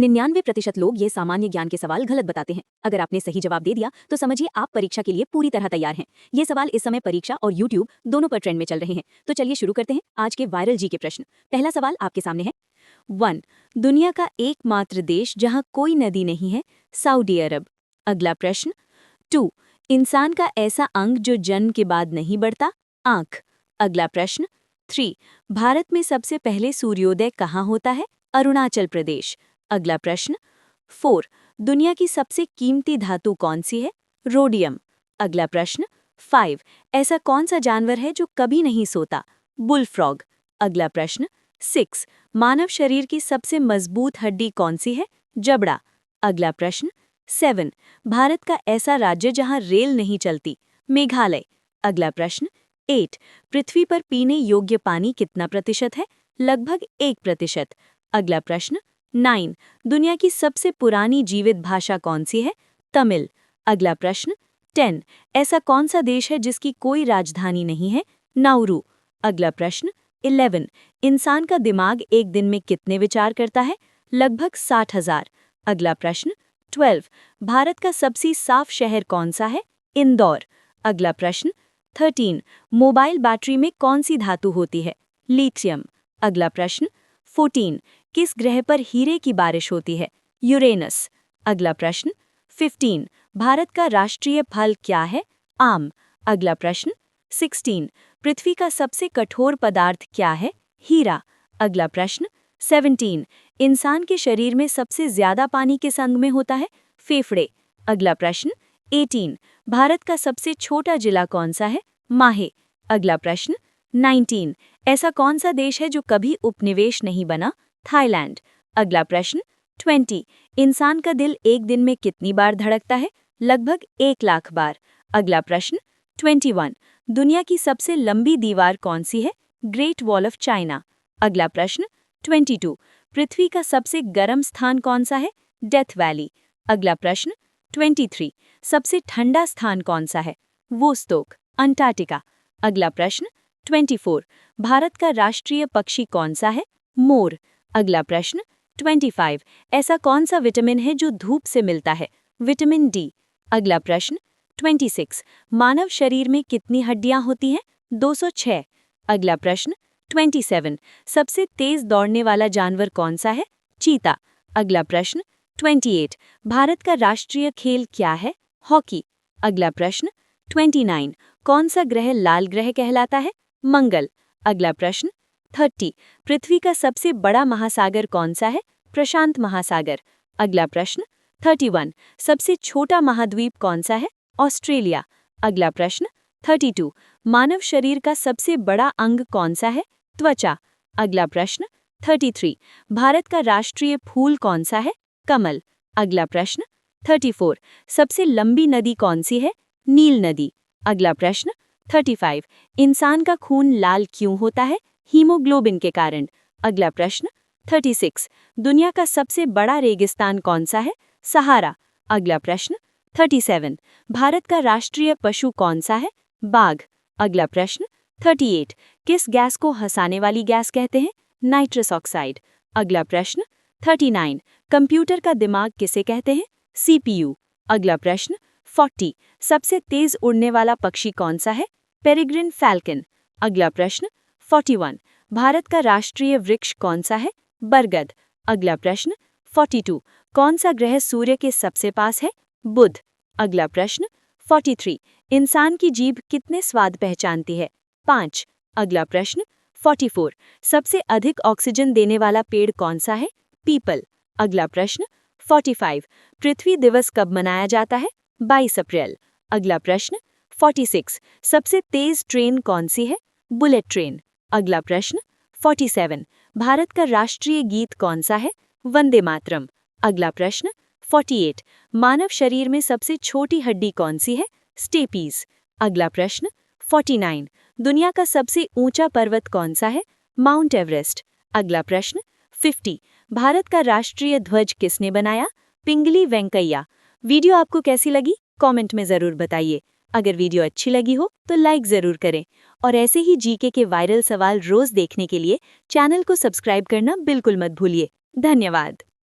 99% लोग ये सामान्य ज्ञान के सवाल गलत बताते हैं। अगर आपने सही जवाब दे दिया तो समझिए आप परीक्षा के लिए पूरी तरह तैयार हैं। ये सवाल इस समय परीक्षा और यूट्यूब दोनों पर ट्रेंड में चल रहे हैं। तो चलिए शुरू करते हैं आज के वायरल जी के प्रश्न। पहला सवाल आपके सामने है। 1. दुनिया का एकमात्र देश जहां कोई नदी नहीं है, सऊदी अरब। अगला प्रश्न। 2. इंसान का ऐसा अंग जो जन्म के बाद नहीं बढ़ता, आंख। अगला प्रश्न। 3. भारत में सबसे पहले सूर्योदय कहाँ होता है, अरुणाचल प्रदेश। अगला प्रश्न। 4. दुनिया की सबसे कीमती धातु कौन सी है, रोडियम। अगला प्रश्न। 5. ऐसा कौन सा जानवर है जो कभी नहीं सोता, बुलफ्रॉग। अगला प्रश्न। 6. मानव शरीर की सबसे मजबूत हड्डी कौन सी है, जबड़ा। अगला प्रश्न। 7. भारत का ऐसा राज्य जहां रेल नहीं चलती, मेघालय। अगला प्रश्न। 8. पृथ्वी पर पीने योग्य पानी कितना प्रतिशत है, लगभग 1%। अगला प्रश्न। 9. दुनिया की सबसे पुरानी जीवित भाषा कौन सी है, तमिल। अगला प्रश्न। 10. ऐसा कौन सा देश है जिसकी कोई राजधानी नहीं है, नाउरू। अगला प्रश्न। 11. इंसान का दिमाग एक दिन में कितने विचार करता है, लगभग 60,000। अगला प्रश्न। 12. भारत का सबसे साफ शहर कौन सा है, इंदौर। अगला प्रश्न। 13. मोबाइल बैटरी में कौन सी धातु होती है, लिथियम। अगला प्रश्न। 14. किस ग्रह पर हीरे की बारिश होती है, यूरेनस। अगला प्रश्न। 15. भारत का राष्ट्रीय फल क्या है, आम। अगला प्रश्न। 16. पृथ्वी का सबसे कठोर पदार्थ क्या है, हीरा। अगला प्रश्न। 17. इंसान के शरीर में सबसे ज्यादा पानी किस अंग में होता है, फेफड़े। अगला प्रश्न। 18. भारत का सबसे छोटा जिला कौन सा है, माहे। अगला प्रश्न। 19. ऐसा कौन सा देश है जो कभी उपनिवेश नहीं बना, थाईलैंड। अगला प्रश्न। 20. इंसान का दिल एक दिन में कितनी बार धड़कता है, लगभग 1 लाख बार। अगला प्रश्न। 21. दुनिया की सबसे लंबी दीवार कौन सी है, ग्रेट वॉल ऑफ चाइना। अगला प्रश्न। 22. पृथ्वी का सबसे गर्म स्थान कौन सा है, डेथ वैली। अगला प्रश्न। 23. सबसे ठंडा स्थान कौन सा है, वोस्तोक, अंटार्कटिका। अगला प्रश्न। 24. भारत का राष्ट्रीय पक्षी कौन सा है, मोर। अगला प्रश्न। 25. ऐसा कौन सा विटामिन है जो धूप से मिलता है, विटामिन डी। अगला प्रश्न। 26. मानव शरीर में कितनी हड्डियां होती हैं, 206। अगला प्रश्न। 27. सबसे तेज दौड़ने वाला जानवर कौन सा है, चीता। अगला प्रश्न। 28. भारत का राष्ट्रीय खेल क्या है, हॉकी। अगला प्रश्न। 29. कौन सा ग्रह लाल ग्रह कहलाता है, मंगल। अगला प्रश्न। 30. पृथ्वी का सबसे बड़ा महासागर कौन सा है, प्रशांत महासागर। अगला प्रश्न। 31. सबसे छोटा महाद्वीप कौन सा है, ऑस्ट्रेलिया। अगला प्रश्न। 32. मानव शरीर का सबसे बड़ा अंग कौन सा है, त्वचा। अगला प्रश्न। 33. भारत का राष्ट्रीय फूल कौन सा है, कमल। अगला प्रश्न। 34. सबसे लंबी नदी कौन सी है, नील नदी। अगला प्रश्न। 35. इंसान का खून लाल क्यों होता है, हीमोग्लोबिन के कारण। अगला प्रश्न। 36. दुनिया का सबसे बड़ा रेगिस्तान कौन सा है, सहारा। अगला प्रश्न। 37. भारत का राष्ट्रीय पशु कौन सा है, बाघ। अगला प्रश्न। 38. किस गैस को हंसाने वाली गैस कहते हैं, नाइट्रस ऑक्साइड। अगला प्रश्न। 39. कंप्यूटर का दिमाग किसे कहते हैं, सीपीयू। अगला प्रश्न। 40. सबसे तेज उड़ने वाला पक्षी कौन सा है, पेरिग्रिन फैल्कन। अगला प्रश्न। 41. भारत का राष्ट्रीय वृक्ष कौन सा है, बरगद। अगला प्रश्न। 42. कौन सा ग्रह सूर्य के सबसे पास है, बुध। अगला प्रश्न। 43. इंसान की जीभ कितने स्वाद पहचानती है, 5। अगला प्रश्न। 44. सबसे अधिक ऑक्सीजन देने वाला पेड़ कौन सा है, पीपल। अगला प्रश्न। 45. पृथ्वी दिवस कब मनाया जाता है, 22 अप्रैल। अगला प्रश्न। 46. सबसे तेज ट्रेन कौन सी है, बुलेट ट्रेन। अगला प्रश्न। 47. भारत का राष्ट्रीय गीत कौन सा है, वंदे मातरम। अगला प्रश्न। 48. मानव शरीर में सबसे छोटी हड्डी कौन सी है, स्टेपीज। अगला प्रश्न। 49. दुनिया का सबसे ऊंचा पर्वत कौन सा है, माउंट एवरेस्ट। अगला प्रश्न। 50. भारत का राष्ट्रीय ध्वज किसने बनाया, पिंगली वेंकैया। वीडियो आपको कैसी लगी, कमेंट में ज़रूर बताइए। अगर वीडियो अच्छी लगी हो तो लाइक ज़रूर करें और ऐसे ही जीके के वायरल सवाल रोज़ देखने के लिए चैनल को सब्सक्राइब करना बिल्कुल मत भूलिए। धन्यवाद।